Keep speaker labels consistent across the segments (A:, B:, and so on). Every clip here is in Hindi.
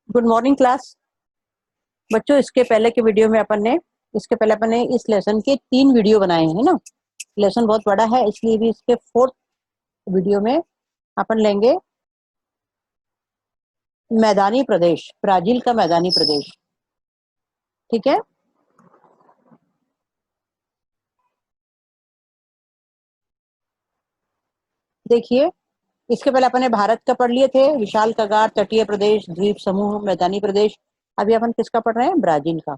A: Good morning class. बच्चों, इसके पहले अपन ने इस लेसन के 3 वीडियो बनाए हैं ना। लेसन बहुत बड़ा है, इसलिए भी इसके 4th वीडियो में अपन लेंगे मैदानी प्रदेश, ब्राजील का मैदानी प्रदेश। ठीक है। देखिए, इसके पहले अपन ने भारत का पढ़ लिए थे, विशाल कगार, तटीय प्रदेश, द्वीप समूह, मैदानी प्रदेश। अभी अपन किसका पढ़ रहे हैं? ब्राजील का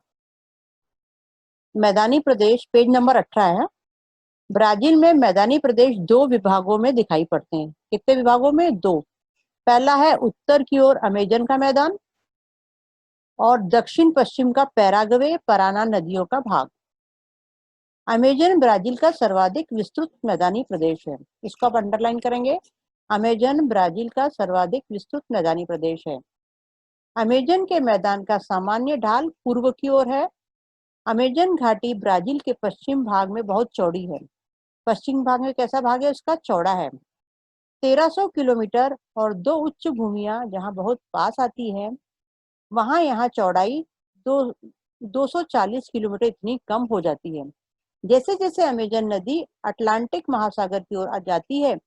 A: मैदानी प्रदेश। पेज नंबर 18 है। ब्राजील में मैदानी प्रदेश 2 विभागों में दिखाई पड़ते हैं। कितने विभागों में? 2। पहला है उत्तर की ओर अमेजन का मैदान और दक्षिण पश्चिम का पैराग्वे, पराना नदियों का भाग। अमेजन ब्राजील का सर्वाधिक विस्तृत मैदानी प्रदेश है। इसको आप अंडरलाइन करेंगे। अमेजन ब्राजील का सर्वाधिक विस्तृत मैदानी प्रदेश है। अमेजन के मैदान का सामान्य ढाल पूर्व की ओर है। अमेजन घाटी ब्राजील के पश्चिम भाग में बहुत चौड़ी है। पश्चिम भाग में कैसा भाग है? उसका चौड़ा है। 1300 किलोमीटर और 2 उच्च भूमियां जहां बहुत पास आती है, वहां यहाँ चौड़ाई 240 किलोमीटर इतनी कम हो जाती है। जैसे जैसे अमेजन नदी अटलांटिक महासागर की ओर आ जाती है,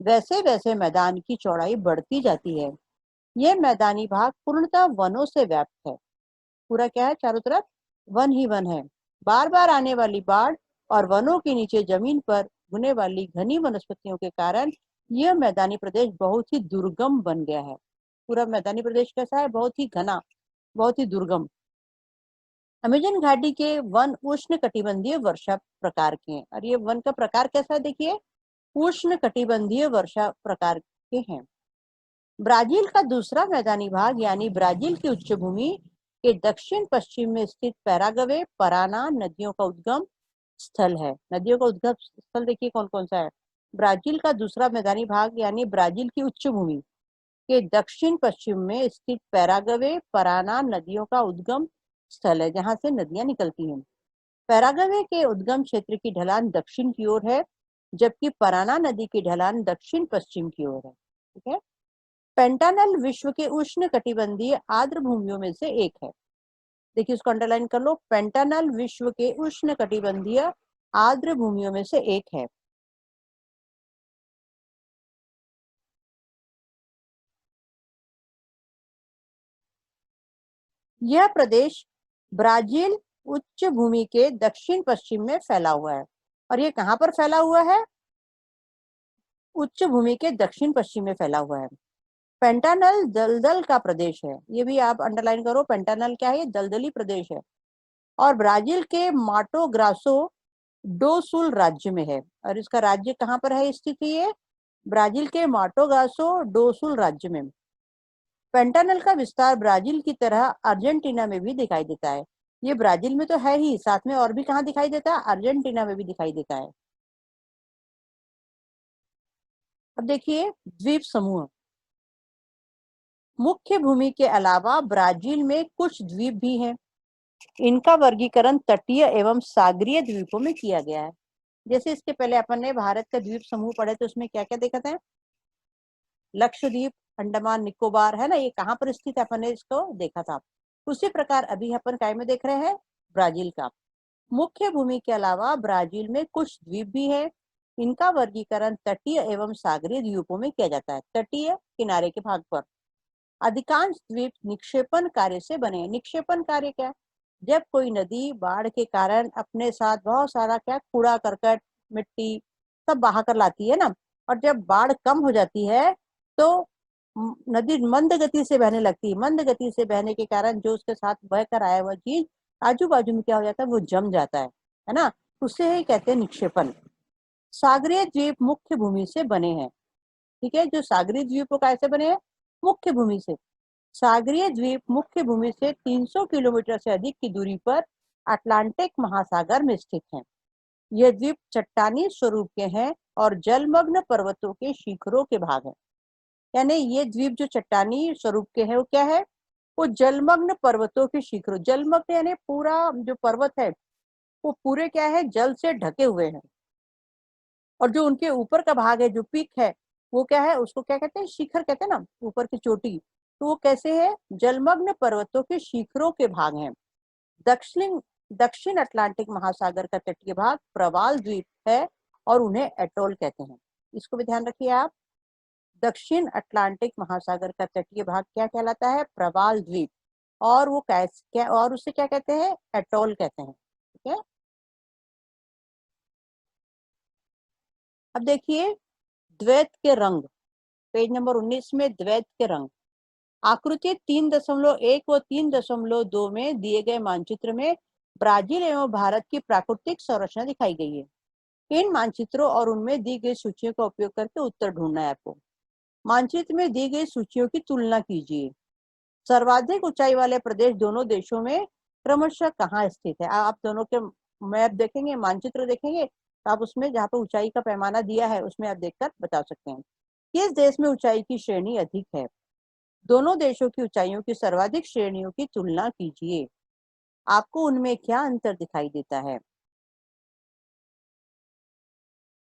A: वैसे वैसे मैदान की चौड़ाई बढ़ती जाती है। यह मैदानी भाग पूर्णतः वनों से व्याप्त है। पूरा क्या है? चारों तरफ वन ही वन है। बार बार आने वाली बाढ़ और वनों के नीचे जमीन पर उगने वाली घनी वनस्पतियों के कारण यह मैदानी प्रदेश बहुत ही दुर्गम बन गया है। पूरा मैदानी प्रदेश कैसा है? बहुत ही घना, बहुत ही दुर्गम। अमेजन घाटी के वन उष्ण कटिबंधीय वर्षा प्रकार के हैं। और ये वन का प्रकार कैसा है? देखिए, उष्ण कटिबंधीय वर्षा प्रकार के हैं। ब्राजील का दूसरा मैदानी भाग यानी ब्राजील की उच्च भूमि के दक्षिण पश्चिम में स्थित पैराग्वे, पराना नदियों का उद्गम स्थल है। नदियों का उद्गम स्थल देखिए कौन कौन सा है। ब्राजील का दूसरा मैदानी भाग यानी ब्राजील की उच्च भूमि के दक्षिण पश्चिम में स्थित पैराग्वे, पराना नदियों का उद्गम स्थल है, जहां से नदियां निकलती हैं। पैराग्वे के उद्गम क्षेत्र की ढलान दक्षिण की ओर है, जबकि पराना नदी की ढलान दक्षिण पश्चिम की ओर है। ठीक है। पेंटानल विश्व के उष्ण कटिबंधीय आर्द्र भूमियों में से एक है। देखिए, उसको अंडरलाइन कर लो। पेंटानल विश्व के उष्ण कटिबंधीय आर्द्र भूमियों में से एक है। यह प्रदेश ब्राजील उच्च भूमि के दक्षिण पश्चिम में फैला हुआ है। और ये कहां पर फैला हुआ है? उच्च भूमि के दक्षिण पश्चिम में फैला हुआ है। पेंटानल दलदल का प्रदेश है। ये भी आप अंडरलाइन करो। पेंटानल क्या है? ये दलदली प्रदेश है और ब्राजील के माटो ग्रासो डो सुल राज्य में है। और इसका राज्य कहाँ पर है स्थित? ये ब्राजील के माटो ग्रासो डो सुल राज्य में। पेंटानल का विस्तार ब्राजील की तरह अर्जेंटीना में भी दिखाई देता है। ये ब्राजील में तो है ही, साथ में और भी कहाँ दिखाई देता है? अर्जेंटीना में भी दिखाई देता है। अब देखिए, द्वीप समूह। मुख्य भूमि के अलावा ब्राजील में कुछ द्वीप भी हैं। इनका वर्गीकरण तटीय एवं सागरीय द्वीपों में किया गया है। जैसे इसके पहले अपन ने भारत का द्वीप समूह पढ़े, तो उसमें क्या क्या देखा था? लक्षद्वीप, अंडमान निकोबार, है ना, ये कहाँ पर स्थित है? अपन ने इसको देखा था। उसी प्रकार अभी अपन काय में देख रहे हैं? ब्राजील का। मुख्य भूमि के अलावा ब्राजील में कुछ द्वीप भी है। इनका वर्गीकरण तटीय एवं सागरीय द्वीपों में किया जाता है। तटीय किनारे के भाग पर अधिकांश द्वीप निक्षेपण कार्य से बने। निक्षेपण कार्य क्या? जब कोई नदी बाढ़ के कारण अपने साथ बहुत सारा क्या, कूड़ा करकट, मिट्टी सब बहा कर लाती है ना, और जब बाढ़ कम हो जाती है तो नदी मंद गति से बहने लगती है। मंद गति से बहने के कारण जो उसके साथ बह कर आया हुआ चीज आजू बाजू में क्या हो जाता है? वो जम जाता है ना। उससे ही कहते हैं निक्षेपण। सागरीय द्वीप मुख्य भूमि से बने हैं। ठीक है। जो सागरीय द्वीप कैसे बने हैं? मुख्य भूमि से। सागरीय द्वीप मुख्य भूमि से 300 किलोमीटर से अधिक की दूरी पर अटलांटिक महासागर में स्थित हैं। यह द्वीप चट्टानी स्वरूप के हैं और जलमग्न पर्वतों के शिखरों के भाग हैं। यानी ये द्वीप जो चट्टानी स्वरूप के हैं, वो क्या है? वो जलमग्न पर्वतों के शिखरों। जलमग्न यानी पूरा जो पर्वत है वो पूरे क्या है? जल से ढके हुए हैं। और जो उनके ऊपर का भाग है, जो पीक है, वो क्या है? उसको क्या कहते हैं? शिखर कहते हैं ना, ऊपर की चोटी। तो वो कैसे है? जलमग्न पर्वतों के शिखरों के भाग हैं। दक्षिण दक्षिण अटलांटिक महासागर का तटीय भाग प्रवाल द्वीप है और उन्हें एटोल कहते हैं। इसको भी ध्यान रखिए आप। दक्षिण अटलांटिक महासागर का तटीय भाग क्या कहलाता है? प्रवाल द्वीप। और वो क्या और उसे क्या कहते हैं? एटोल कहते हैं। ठीक है। अब देखिए द्वैत के रंग, पेज नंबर 19 में द्वैत के रंग। आकृति 3.1 व 3.2 में दिए गए मानचित्र में ब्राजील एवं भारत की प्राकृतिक संरचना दिखाई गई है। इन मानचित्रों और उनमें दी गई सूचियों का उपयोग करके उत्तर ढूंढना है आपको। मानचित्र में दी गई सूचियों की तुलना कीजिए। सर्वाधिक ऊंचाई वाले प्रदेश दोनों देशों में क्रमशः कहाँ स्थित है? आप दोनों के मैप देखेंगे, मानचित्र देखेंगे, तो आप उसमें जहाँ पर ऊंचाई का पैमाना दिया है उसमें आप देखकर बता सकते हैं किस देश में ऊंचाई की श्रेणी अधिक है। दोनों देशों की ऊंचाइयों की सर्वाधिक श्रेणियों की तुलना कीजिए। आपको उनमें क्या अंतर दिखाई देता है?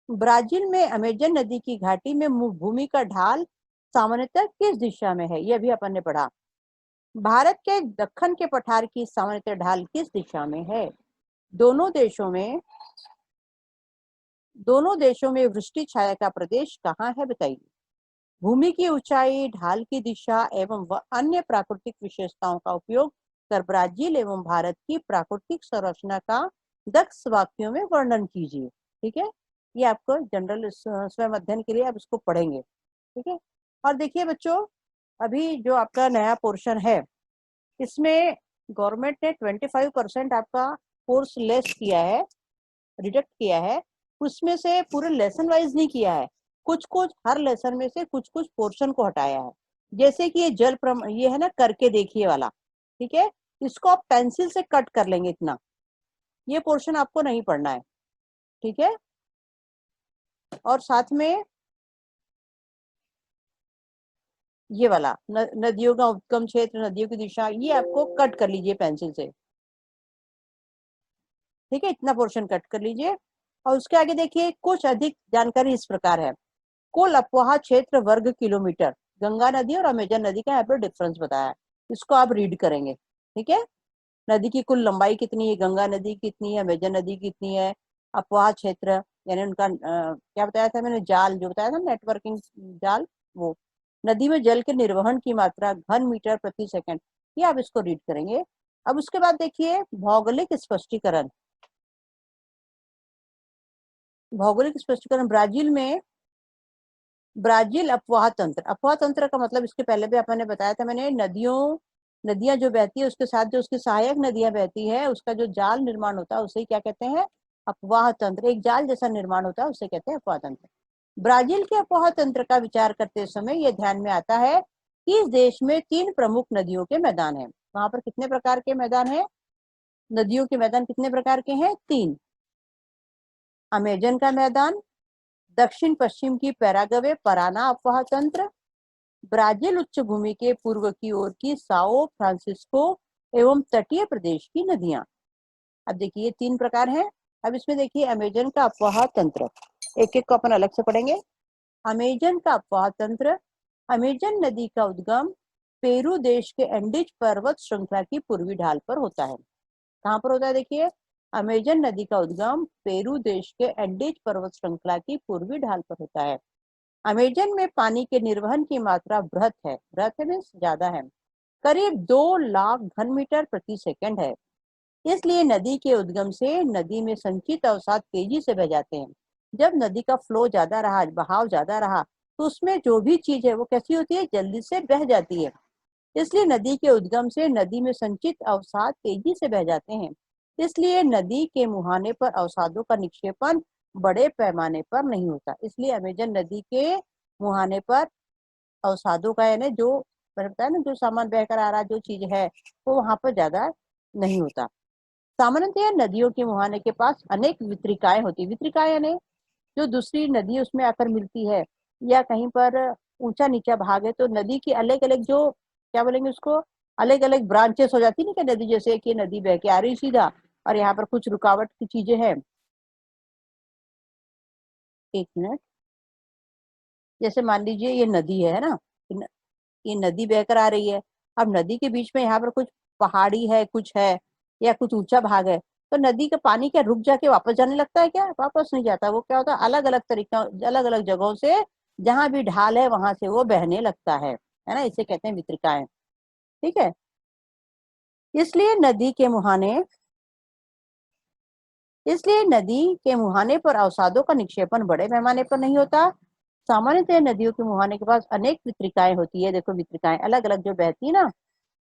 A: ब्राजील में अमेजन नदी की घाटी में भूमि का ढाल सामान्यतः किस दिशा में है? यह भी अपन ने पढ़ा। भारत के दक्कन के पठार की सामान्यतः ढाल किस दिशा में है? दोनों देशों में वृष्टि छाया का प्रदेश कहाँ है? बताइए। भूमि की ऊंचाई, ढाल की दिशा एवं अन्य प्राकृतिक विशेषताओं का उपयोग कर ब्राजील एवं भारत की प्राकृतिक संरचना का 10 वाक्यों में वर्णन कीजिए। ठीक है। ये आपको जनरल स्वयं अध्ययन के लिए आप इसको पढ़ेंगे। ठीक है। और देखिए बच्चों, अभी जो आपका नया पोर्शन है इसमें गवर्नमेंट ने 25% आपका कोर्स लेस किया है, रिडक्ट किया है। उसमें से पूरे लेसन वाइज नहीं किया है, कुछ कुछ हर लेसन में से कुछ कुछ पोर्शन को हटाया है। जैसे कि ये है ना, करके देखिए वाला। ठीक है। इसको आप पेंसिल से कट कर लेंगे इतना, ये पोर्शन आपको नहीं पढ़ना है। ठीक है। और साथ में ये वाला नदियों का उद्गम क्षेत्र, नदियों की दिशा, ये आपको कट कर लीजिए पेंसिल से। ठीक है, इतना पोर्शन कट कर लीजिए। और उसके आगे देखिए कुछ अधिक जानकारी इस प्रकार है। कुल अपवाह क्षेत्र वर्ग किलोमीटर, गंगा नदी और अमेजन नदी का यहाँ पर डिफरेंस बताया है, इसको आप रीड करेंगे। ठीक है। नदी की कुल लंबाई कितनी है, गंगा नदी कितनी है, अमेजन नदी कितनी है, अपवाह क्षेत्र यानी उनका क्या बताया था मैंने, जाल जो बताया था, नेटवर्किंग जाल, वो नदी में जल के निर्वहन की मात्रा घन मीटर प्रति सेकंड, ये आप इसको रीड करेंगे। अब उसके बाद देखिए भौगोलिक स्पष्टीकरण। भौगोलिक स्पष्टीकरण, ब्राजील अपवाह तंत्र। अपवाह तंत्र का मतलब इसके पहले भी आपने बताया था मैंने, नदियां जो बहती है उसके साथ जो उसकी सहायक नदियां बहती है उसका जो जाल निर्माण होता है उसे क्या कहते हैं? अपवाह तंत्र। एक जाल जैसा निर्माण होता है उसे कहते हैं अपवाह तंत्र। ब्राजील के अपवाह तंत्र का विचार करते समय यह ध्यान में आता है कि इस देश में 3 प्रमुख नदियों के मैदान हैं। वहां पर कितने प्रकार के मैदान हैं? नदियों के मैदान कितने प्रकार के हैं? 3। अमेजन का मैदान, दक्षिण पश्चिम की पैराग्वे पराना अपवाह तंत्र, ब्राजील उच्च भूमि के पूर्व की ओर की साओ फ्रांसिस्को एवं तटीय प्रदेश की नदियां। अब देखिए 3 प्रकार हैं। अब इसमें देखिए अमेजन का अपवाह तंत्र, एक एक को अपन अलग से पढ़ेंगे। अमेजन का अपवाह तंत्र, अमेजन नदी का उद्गम पेरू देश के एंडीज पर्वत श्रृंखला की पूर्वी ढाल पर होता है। कहाँ पर होता है? देखिए अमेजन नदी का उद्गम पेरू देश के एंडीज पर्वत श्रृंखला की पूर्वी ढाल पर होता है। अमेजन में पानी के निर्वहन की मात्रा बृहत है, बृहत है मीन्स ज्यादा है, करीब 2 लाख घन मीटर प्रति सेकंड है। इसलिए नदी के उद्गम से नदी में संचित अवसाद तेजी से बह जाते हैं। जब नदी का फ्लो ज्यादा रहा, बहाव ज्यादा रहा, तो उसमें जो भी चीज है वो कैसी होती है? जल्दी से बह जाती है। इसलिए नदी के उद्गम से नदी में संचित अवसाद तेजी से बह जाते हैं। इसलिए नदी के मुहाने पर अवसादों का निक्षेपण बड़े पैमाने पर नहीं होता। इसलिए अमेजन नदी के मुहाने पर अवसादों का यानी जो बताया ना, जो सामान बहकर आ रहा जो चीज है वो वहां पर ज्यादा नहीं होता। सामान्यतः नदियों के मुहाने के पास अनेक वितरिकाएं होती। वितरिकाएं यानी जो दूसरी नदी उसमें आकर मिलती है, या कहीं पर ऊंचा नीचा भाग है तो नदी की अलग अलग जो क्या बोलेंगे उसको, अलग अलग ब्रांचेस हो जाती है ना नदी, जैसे कि नदी बह के आ रही सीधा और यहाँ पर कुछ रुकावट की चीजें हैं। एक मिनट, जैसे मान लीजिए ये नदी है ना, ये नदी बहकर आ रही है। अब नदी के बीच में यहाँ पर कुछ पहाड़ी है, कुछ है, या कुछ ऊंचा भाग है, तो नदी का पानी क्या रुक जाके वापस जाने लगता है क्या? वापस नहीं जाता। वो क्या होता है, अलग अलग तरीका, अलग अलग जगहों से, जहां भी ढाल है वहां से वो बहने लगता है ना। इसे कहते हैं वितरिकाएं। ठीक है। इसलिए नदी के मुहाने इसलिए नदी के मुहाने पर अवसादों का निक्षेपण बड़े पैमाने पर नहीं होता। सामान्यतः नदियों के मुहाने के पास अनेक वितरिकाएं होती है। देखो, वितरिकाएं अलग अलग जो बहती है ना,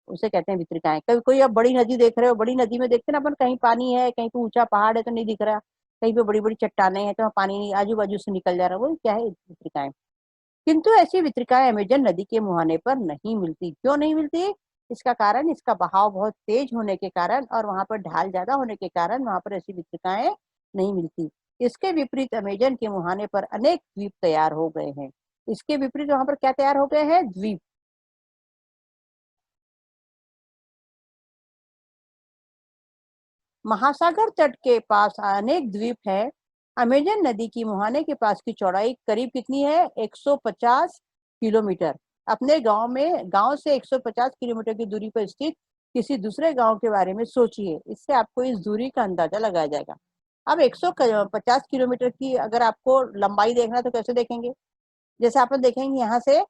A: उसे कहते हैं वितरिकाएं। कभी कोई आप बड़ी नदी देख रहे हो, बड़ी नदी में देखते हैं ना अपन, कहीं पानी है, कहीं पे ऊंचा पहाड़ है तो नहीं दिख रहा, कहीं पे बड़ी बड़ी चट्टाने हैं तो पानी नहीं, आजू बाजू से निकल जा रहा है, वो क्या है, वितरिकाएं। किंतु ऐसी वितरिकाएं अमेजन नदी के मुहाने पर नहीं मिलती। क्यों नहीं मिलती? इसका कारण इसका बहाव बहुत तेज होने के कारण और वहां पर ढाल ज्यादा होने के कारण वहां पर ऐसी वितरिकाएं नहीं मिलती। इसके विपरीत अमेजन के मुहाने पर अनेक द्वीप तैयार हो गए हैं। इसके विपरीत वहां पर क्या तैयार हो गए हैं? द्वीप। महासागर तट के पास अनेक द्वीप हैं। अमेजन नदी की मुहाने के पास की चौड़ाई करीब कितनी है? 150 किलोमीटर। अपने गांव से 150 किलोमीटर की दूरी पर स्थित किसी दूसरे गांव के बारे में सोचिए, इससे आपको इस दूरी का अंदाजा लगाया जाएगा। अब 150 किलोमीटर की अगर आपको लंबाई देखना है तो कैसे देखेंगे? जैसे आप देखेंगे यहाँ से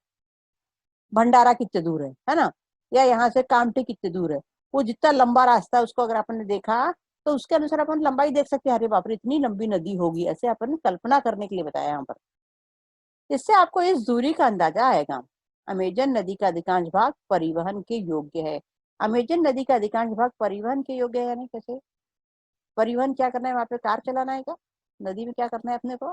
A: भंडारा कितने दूर है ना, या यहाँ से कामठी कितने दूर है, वो जितना लंबा रास्ता है उसको अगर आपने देखा तो उसके अनुसार अपन लंबाई देख सकते हैं। अरे बाप रे, इतनी लंबी नदी होगी, ऐसे अपन कल्पना करने के लिए बताया यहाँ पर। इससे आपको इस दूरी का अंदाजा आएगा। अमेजन नदी का अधिकांश भाग परिवहन के योग्य है। अमेजन नदी का अधिकांश भाग परिवहन के योग्य है, यानी कैसे? परिवहन क्या करना है वहां पे? कार चलाना है क्या? नदी में क्या करना है अपने को?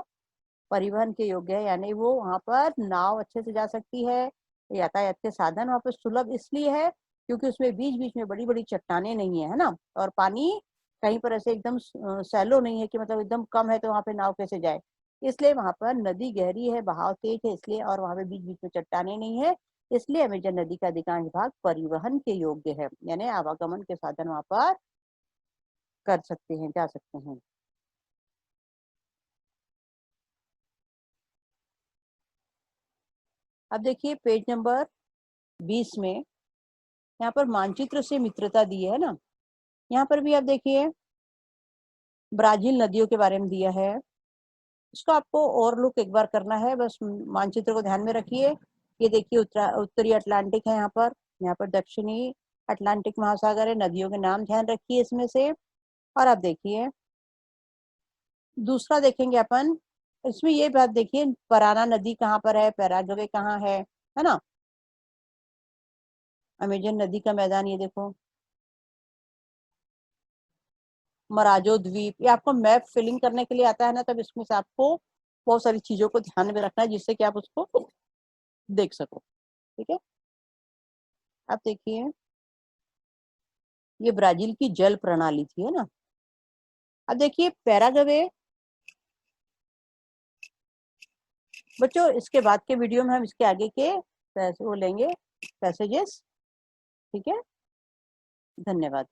A: परिवहन के योग्य है, यानी वो वहां पर नाव अच्छे से जा सकती है। यातायात के साधन वहां पर सुलभ इसलिए है क्योंकि उसमें बीच बीच में बड़ी बड़ी चट्टाने नहीं है ना, और पानी कहीं पर ऐसे एकदम सैलो नहीं है कि मतलब एकदम कम है तो वहां पे नाव कैसे जाए। इसलिए वहां पर नदी गहरी है, बहाव तेज है, इसलिए, और वहां पे बीच बीच में चट्टाने नहीं है, इसलिए अमेजन नदी का अधिकांश भाग परिवहन के योग्य है, यानी आवागमन के साधन वहां पर कर सकते हैं, जा सकते हैं। अब देखिए पेज नंबर 20 में, यहाँ पर मानचित्र से मित्रता दी है ना। यहाँ पर भी आप देखिए ब्राजील नदियों के बारे में दिया है। इसको आपको और लुक एक बार करना है, बस मानचित्र को ध्यान में रखिए। ये देखिए उत्तरी अटलांटिक है यहाँ पर दक्षिणी अटलांटिक महासागर है। नदियों के नाम ध्यान रखिए इसमें से। और आप देखिए दूसरा देखेंगे अपन, इसमें ये बात देखिए, पराना नदी कहाँ पर है, पैराग्वे कहाँ है ना। अमेजन नदी का मैदान ये देखो, मराजो द्वीप। ये आपको मैप फिलिंग करने के लिए आता है ना, तब इसमें से आपको बहुत सारी चीजों को ध्यान में रखना है जिससे कि आप उसको देख सको। ठीक है। आप देखिए ये ब्राजील की जल प्रणाली थी, है ना। अब देखिए पैराग्वे। बच्चों इसके बाद के वीडियो में हम इसके आगे के वो लेंगे पैसेजेस। ठीक है। धन्यवाद।